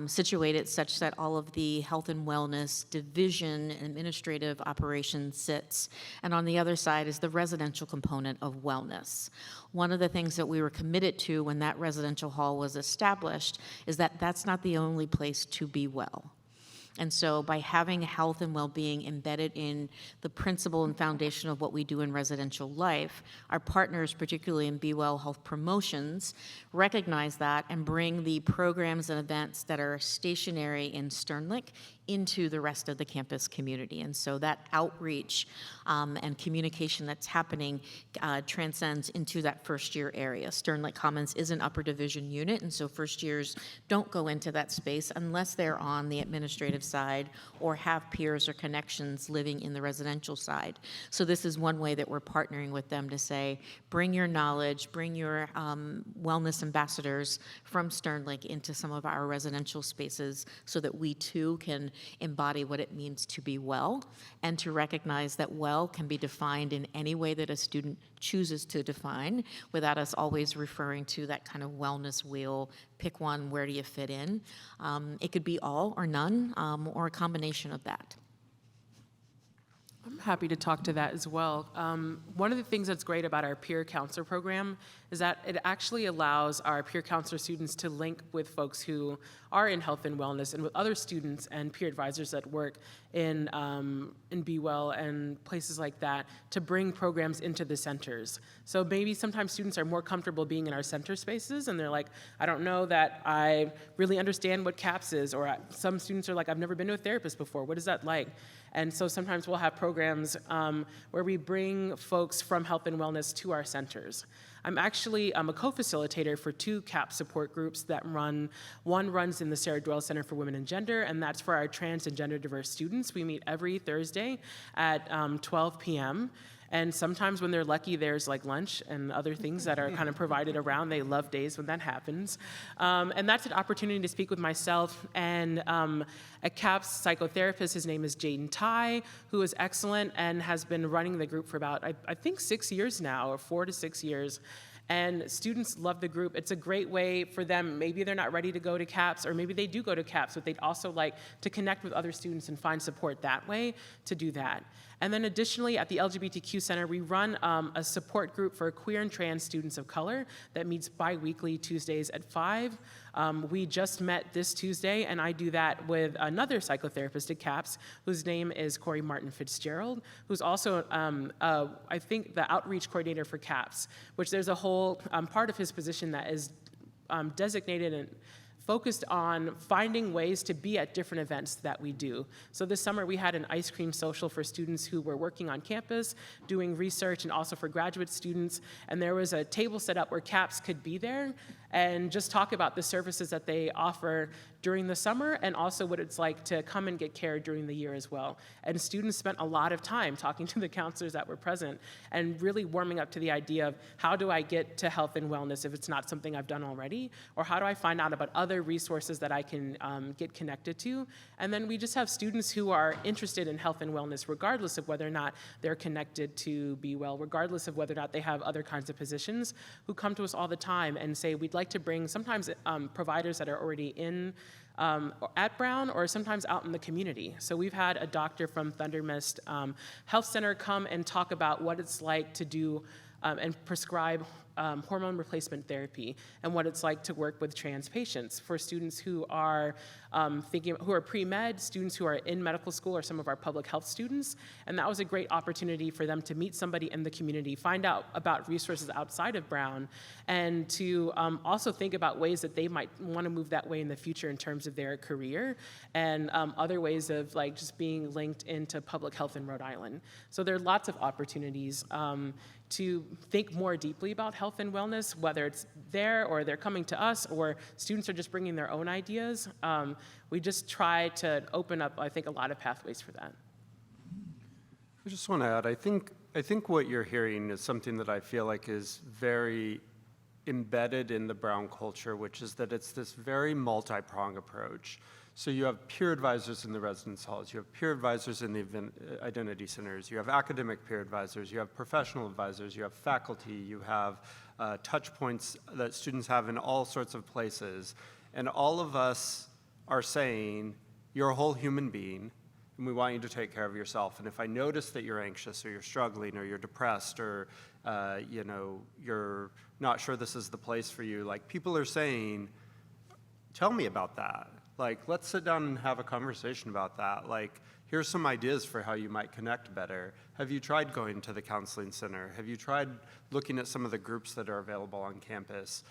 Speaker 8: situated such that all of the health and wellness division and administrative operations sits, and on the other side is the residential component of wellness. One of the things that we were committed to when that residential hall was established is that that's not the only place to be well. And so by having health and well-being embedded in the principle and foundation of what we do in residential life, our partners, particularly in Be Well Health Promotions, recognize that and bring the programs and events that are stationary in Stern Lake into the rest of the campus community. And so that outreach and communication that's happening transcends into that first year area. Stern Lake Commons is an upper division unit, and so first years don't go into that space unless they're on the administrative side or have peers or connections living in the residential side. So this is one way that we're partnering with them to say, bring your knowledge, bring your wellness ambassadors from Stern Lake into some of our residential spaces so that we too can embody what it means to be well, and to recognize that well can be defined in any way that a student chooses to define, without us always referring to that kind of wellness wheel, pick one, where do you fit in? It could be all or none, or a combination of that.
Speaker 6: I'm happy to talk to that as well. One of the things that's great about our peer counselor program is that it actually allows our peer counselor students to link with folks who are in health and wellness and with other students and peer advisors that work in Be Well and places like that to bring programs into the centers. So maybe sometimes students are more comfortable being in our center spaces and they're like, I don't know that I really understand what CAPS is, or some students are like, I've never been to a therapist before, what is that like? And so sometimes we'll have programs where we bring folks from health and wellness to our centers. I'm actually a co-facilitator for 2 CAP support groups that run. One runs in the Sarah Doyle Center for Women and Gender, and that's for our trans and gender diverse students. We meet every Thursday at 12 p.m. And sometimes when they're lucky, there's like lunch and other things that are kind of provided around. They love days when that happens. And that's an opportunity to speak with myself and a CAPS psychotherapist. His name is Jaden Tai, who is excellent and has been running the group for about, I think 6 years now, or 4 to 6 years. And students love the group. It's a great way for them. Maybe they're not ready to go to CAPS, or maybe they do go to CAPS, but they'd also like to connect with other students and find support that way to do that. And then additionally, at the LGBTQ Center, we run a support group for queer and trans students of color that meets bi-weekly Tuesdays at 5. We just met this Tuesday, and I do that with another psychotherapist at CAPS, whose name is Corey Martin Fitzgerald, who's also, I think, the outreach coordinator for CAPS, which there's a whole part of his position that is designated and focused on finding ways to be at different events that we do. So this summer we had an ice cream social for students who were working on campus, doing research, and also for graduate students. And there was a table set up where CAPS could be there and just talk about the services that they offer during the summer, and also what it's like to come and get care during the year as well. And students spent a lot of time talking to the counselors that were present and really warming up to the idea of how do I get to health and wellness if it's not something I've done already, or how do I find out about other resources that I can get connected to. And then we just have students who are interested in health and wellness regardless of whether or not they're connected to Be Well, regardless of whether or not they have other kinds of positions, who come to us all the time and say, we'd like to bring sometimes providers that are already in at Brown, or sometimes out in the community. So we've had a doctor from Thunder Mist Health Center come and talk about what it's like to do and prescribe hormone replacement therapy, and what it's like to work with trans patients, for students who are who are pre-med, students who are in medical school, or some of our public health students. And that was a great opportunity for them to meet somebody in the community, find out about resources outside of Brown, and to also think about ways that they might want to move that way in the future in terms of their career, and other ways of like just being linked into public health in Rhode Island. So there are lots of opportunities to think more deeply about health and wellness, whether it's there or they're coming to us, or students are just bringing their own ideas. We just try to open up, I think, a lot of pathways for that.
Speaker 4: I just want to add, I think what you're hearing is something that I feel like is very embedded in the Brown culture, which is that it's this very multi-pronged approach. So you have peer advisors in the residence halls, you have peer advisors in the identity centers, you have academic peer advisors, you have professional advisors, you have faculty, you have touch points that students have in all sorts of places. And all of us are saying, you're a whole human being, and we want you to take care of yourself. And if I notice that you're anxious or you're struggling or you're depressed or you're not sure this is the place for you, like people are saying, tell me about that. Like, let's sit down and have a conversation about that. Like, here's some ideas for how you might connect better. Have you tried going to the counseling center? Have you tried looking at some of the groups that are available on campus?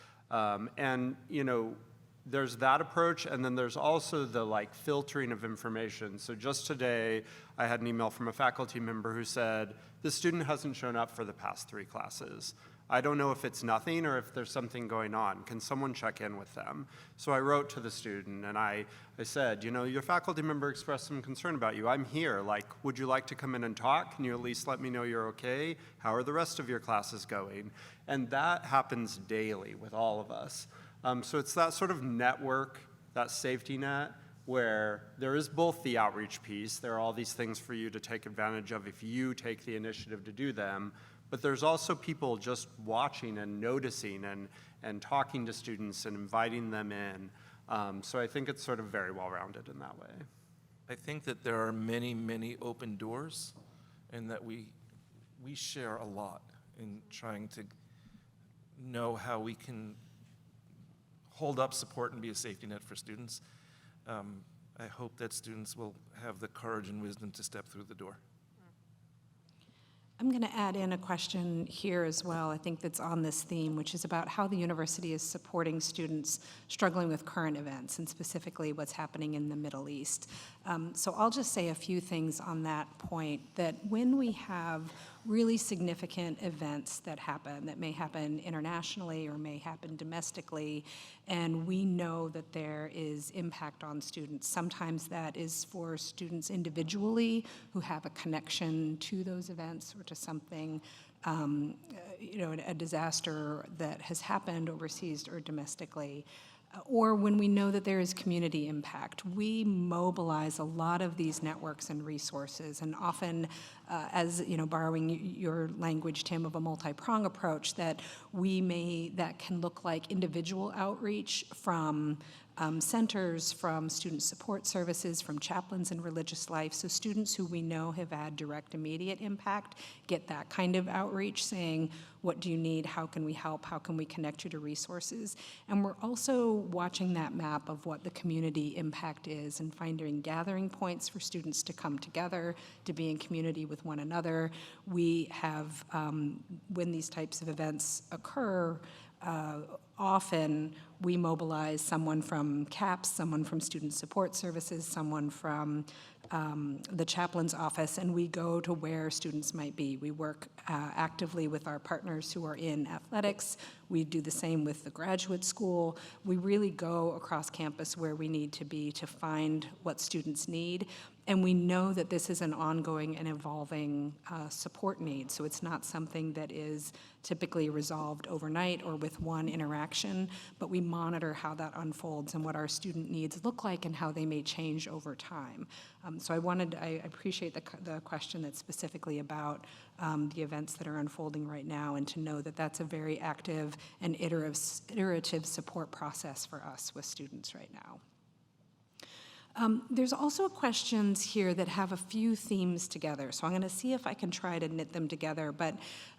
Speaker 4: There's that approach, and then there's also the filtering of information. So just today, I had an email from a faculty member who said, this student hasn't shown up for the past 3 classes. I don't know if it's nothing or if there's something going on. Can someone check in with them? So I wrote to the student and I said, your faculty member expressed some concern about you. I'm here, would you like to come in and talk? Can you at least let me know you're okay? How are the rest of your classes going? And that happens daily with all of us. So it's that sort of network, that safety net, where there is both the outreach piece, there are all these things for you to take advantage of if you take the initiative to do them, but there's also people just watching and noticing and talking to students and inviting them in. So I think it's sort of very well-rounded in that way.
Speaker 7: I think that there are many, many open doors, and that we share a lot in trying to know how we can hold up support and be a safety net for students. I hope that students will have the courage and wisdom to step through the door.
Speaker 2: I'm going to add in a question here as well, I think that's on this theme, which is about how the university is supporting students struggling with current events, and specifically what's happening in the Middle East. So I'll just say a few things on that point, that when we have really significant events that may happen internationally or may happen domestically, and we know that there is impact on students. Sometimes that is for students individually who have a connection to those events or to something, a disaster that has happened overseas or domestically. Or when we know that there is community impact. We mobilize a lot of these networks and resources, and often, borrowing your language, Tim, of a multi-prong approach, that can look like individual outreach from centers, from student support services, from chaplains in religious life. So students who we know have had direct, immediate impact get that kind of outreach, saying, what do you need? How can we help? How can we connect you to resources? And we're also watching that map of what the community impact is and finding gathering points for students to come together, to be in community with one another. We have, when these types of events occur, often we mobilize someone from CAPS, someone from Student Support Services, someone from the chaplain's office, and we go to where students might be. We work actively with our partners who are in athletics. We do the same with the graduate school. We really go across campus where we need to be to find what students need. And we know that this is an ongoing and evolving support need. So it's not something that is typically resolved overnight or with one interaction, but we monitor how that unfolds and what our student needs look like and how they may change over time. So I appreciate the question that's specifically about the events that are unfolding right now, and to know that that's a very active and iterative support process for us with students right now. There's also questions here that have a few themes together, so I'm going to see if I can try to knit them together. But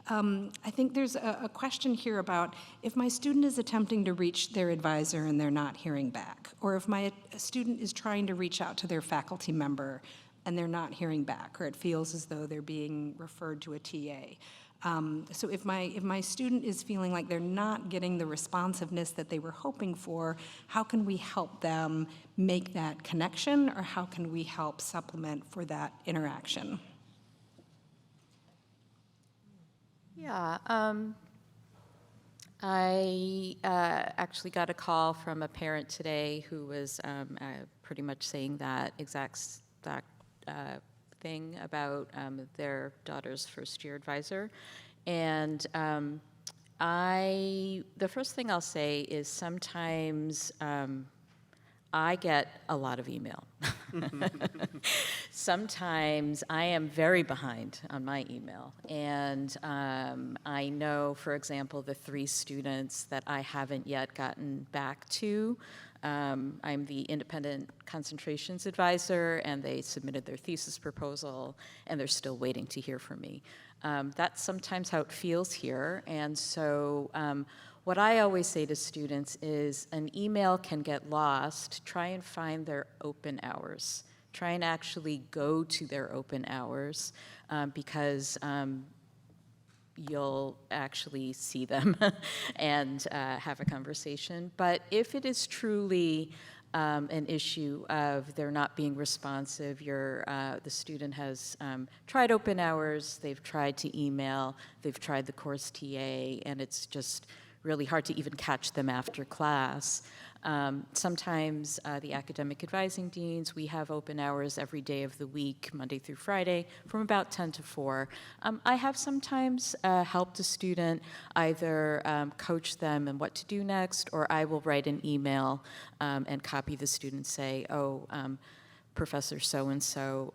Speaker 2: I think there's a question here about if my student is attempting to reach their advisor and they're not hearing back, or if my student is trying to reach out to their faculty member and they're not hearing back, or it feels as though they're being referred to a TA. So if my student is feeling like they're not getting the responsiveness that they were hoping for, how can we help them make that connection, or how can we help supplement for that interaction?
Speaker 3: Yeah, I actually got a call from a parent today who was pretty much saying that exact thing about their daughter's first-year advisor. And the first thing I'll say is sometimes I get a lot of email. Sometimes I am very behind on my email. And I know, for example, the 3 students that I haven't yet gotten back to. I'm the independent concentrations advisor, and they submitted their thesis proposal, and they're still waiting to hear from me. That's sometimes how it feels here. And so what I always say to students is an email can get lost. Try and find their open hours. Try and actually go to their open hours because you'll actually see them and have a conversation. But if it is truly an issue of they're not being responsive, the student has tried open hours, they've tried to email, they've tried the course TA, and it's just really hard to even catch them after class. Sometimes the academic advising deans, we have open hours every day of the week, Monday through Friday, from about 10 to 4. I have sometimes helped a student either coach them in what to do next, or I will write an email and copy the student, say, Professor so-and-so,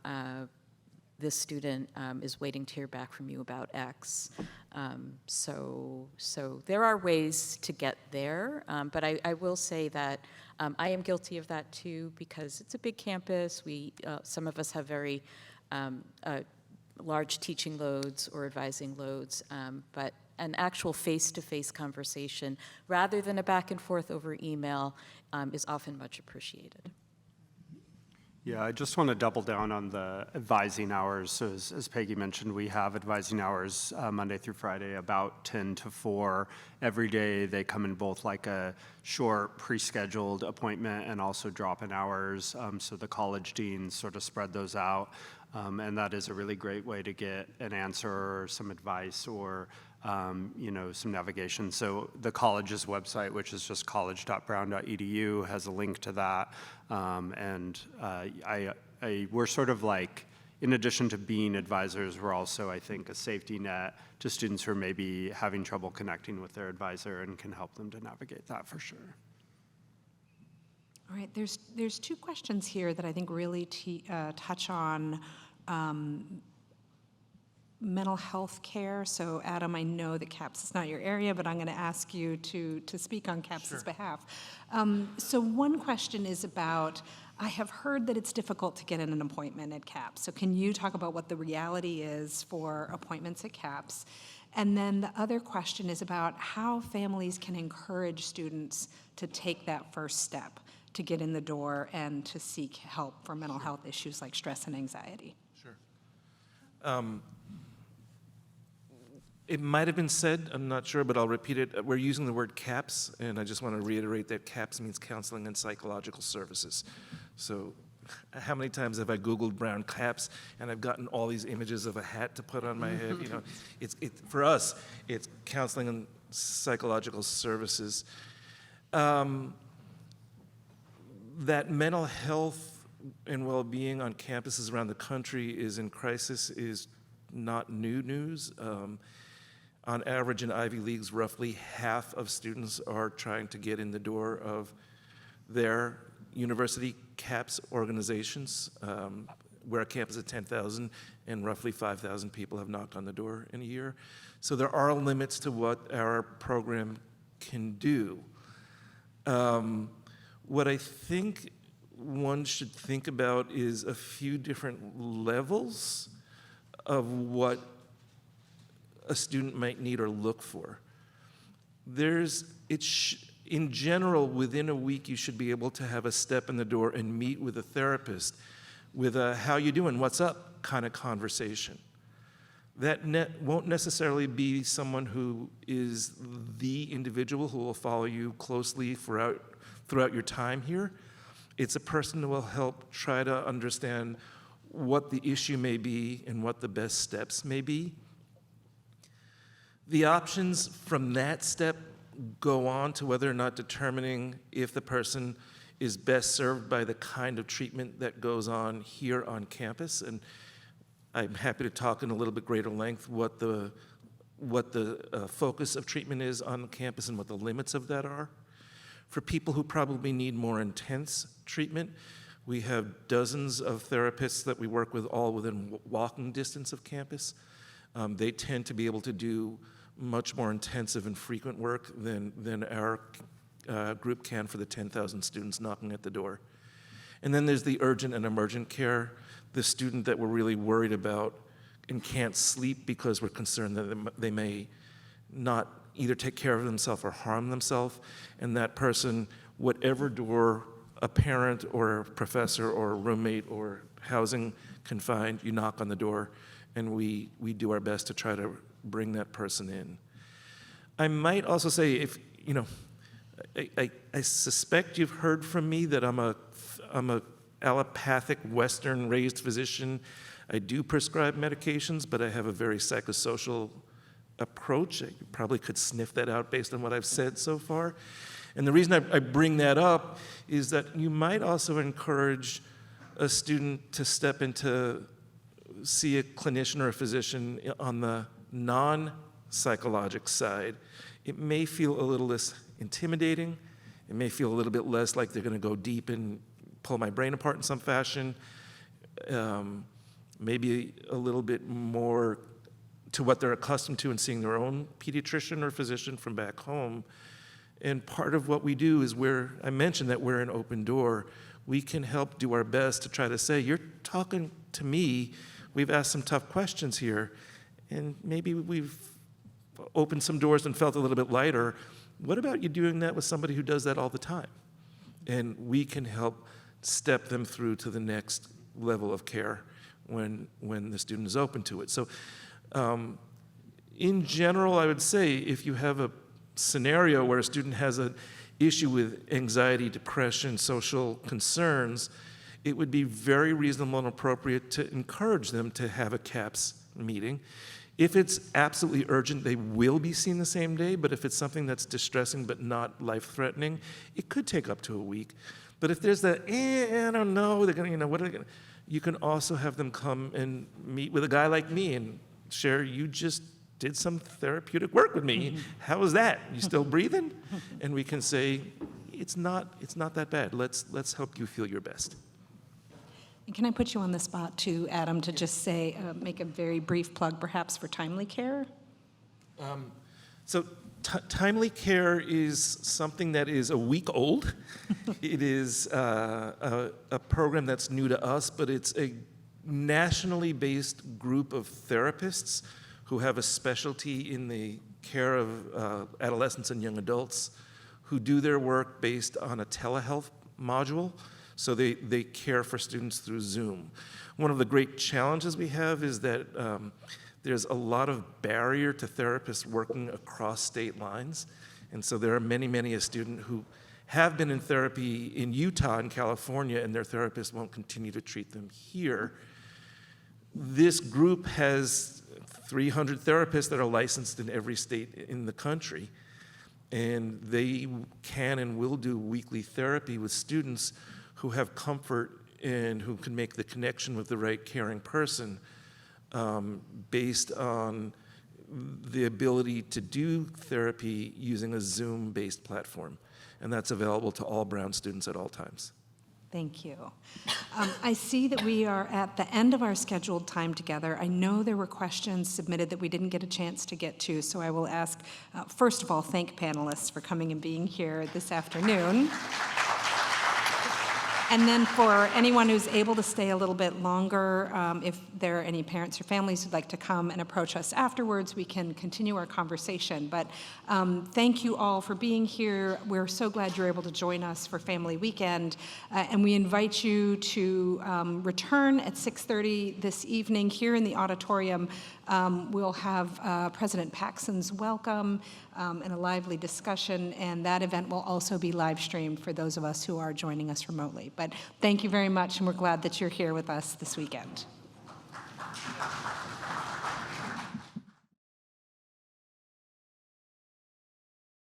Speaker 3: this student is waiting to hear back from you about X. So there are ways to get there, but I will say that I am guilty of that too, because it's a big campus. Some of us have very large teaching loads or advising loads, but an actual face-to-face conversation, rather than a back and forth over email, is often much appreciated.
Speaker 4: Yeah, I just want to double down on the advising hours. So as Peggy mentioned, we have advising hours Monday through Friday, about 10 to 4. Every day they come in both like a short pre-scheduled appointment and also drop-in hours. So the college deans sort of spread those out. And that is a really great way to get an answer or some advice or some navigation. So the college's website, which is just college.brown.edu, has a link to that. We're sort of like, in addition to being advisors, we're also, I think, a safety net to students who are maybe having trouble connecting with their advisor and can help them to navigate that for sure.
Speaker 2: All right, there's 2 questions here that I think really touch on mental health care. So Adam, I know that CAPS is not your area, but I'm going to ask you to speak on CAPS's behalf. So one question is about, I have heard that it's difficult to get in an appointment at CAPS. So can you talk about what the reality is for appointments at CAPS? And then the other question is about how families can encourage students to take that first step to get in the door and to seek help for mental health issues like stress and anxiety.
Speaker 7: Sure. It might have been said, I'm not sure, but I'll repeat it. We're using the word CAPS, and I just want to reiterate that CAPS means Counseling and Psychological Services. So how many times have I Googled Brown CAPS, and I've gotten all these images of a hat to put on my head? For us, it's Counseling and Psychological Services. That mental health and well-being on campuses around the country is in crisis is not new news. On average, in Ivy Leagues, roughly half of students are trying to get in the door of their university CAPS organizations. We're a campus of 10,000, and roughly 5,000 people have knocked on the door in a year. So there are limits to what our program can do. What I think one should think about is a few different levels of what a student might need or look for. In general, within a week, you should be able to have a step in the door and meet with a therapist with a "how you doing, what's up" kind of conversation. That won't necessarily be someone who is the individual who will follow you closely throughout your time here. It's a person who will help try to understand what the issue may be and what the best steps may be. The options from that step go on to whether or not determining if the person is best served by the kind of treatment that goes on here on campus. And I'm happy to talk in a little bit greater length what the focus of treatment is on campus and what the limits of that are. For people who probably need more intense treatment, we have dozens of therapists that we work with all within walking distance of campus. They tend to be able to do much more intensive and frequent work than our group can for the 10,000 students knocking at the door. And then there's the urgent and emergent care, the student that we're really worried about and can't sleep because we're concerned that they may not either take care of themselves or harm themselves. And that person, whatever door a parent or a professor or a roommate or housing can find, you knock on the door, and we do our best to try to bring that person in. I might also say, if you know, I suspect you've heard from me that I'm a allopathic Western-raised physician. I do prescribe medications, but I have a very psychosocial approach. You probably could sniff that out based on what I've said so far. And the reason I bring that up is that you might also encourage a student to step into, see a clinician or a physician on the non-psychologic side. It may feel a little less intimidating. It may feel a little bit less like they're going to go deep and pull my brain apart in some fashion. Maybe a little bit more to what they're accustomed to in seeing their own pediatrician or physician from back home. And part of what we do is I mentioned that we're an open door. We can help do our best to try to say, you're talking to me, we've asked some tough questions here, and maybe we've opened some doors and felt a little bit lighter. What about you doing that with somebody who does that all the time? And we can help step them through to the next level of care when the student is open to it. So in general, I would say if you have a scenario where a student has an issue with anxiety, depression, social concerns, it would be very reasonable and appropriate to encourage them to have a CAPS meeting. If it's absolutely urgent, they will be seen the same day, but if it's something that's distressing but not life-threatening, it could take up to a week. But if there's that, I don't know, they're gonna, what are they gonna, you can also have them come and meet with a guy like me and share, you just did some therapeutic work with me. How was that? You still breathing? And we can say, it's not that bad. Let's help you feel your best.
Speaker 2: And can I put you on the spot too, Adam, to just say, make a very brief plug perhaps for Timely Care?
Speaker 7: So Timely Care is something that is a week old. It is a program that's new to us, but it's a nationally based group of therapists who have a specialty in the care of adolescents and young adults who do their work based on a telehealth module. So they care for students through Zoom. One of the great challenges we have is that there's a lot of barrier to therapists working across state lines. And so there are many a student who have been in therapy in Utah and California, and their therapist won't continue to treat them here. This group has 300 therapists that are licensed in every state in the country, and they can and will do weekly therapy with students who have comfort and who can make the connection with the right caring person based on the ability to do therapy using a Zoom-based platform. And that's available to all Brown students at all times.
Speaker 2: Thank you. I see that we are at the end of our scheduled time together. I know there were questions submitted that we didn't get a chance to get to, so I will ask, first of all, thank panelists for coming and being here this afternoon. And then for anyone who's able to stay a little bit longer, if there are any parents or families who'd like to come and approach us afterwards, we can continue our conversation. But thank you all for being here. We're so glad you're able to join us for Family Weekend. And we invite you to return at 6:30 this evening here in the auditorium. We'll have President Paxson's welcome and a lively discussion, and that event will also be live streamed for those of us who are joining us remotely. But thank you very much, and we're glad that you're here with us this weekend.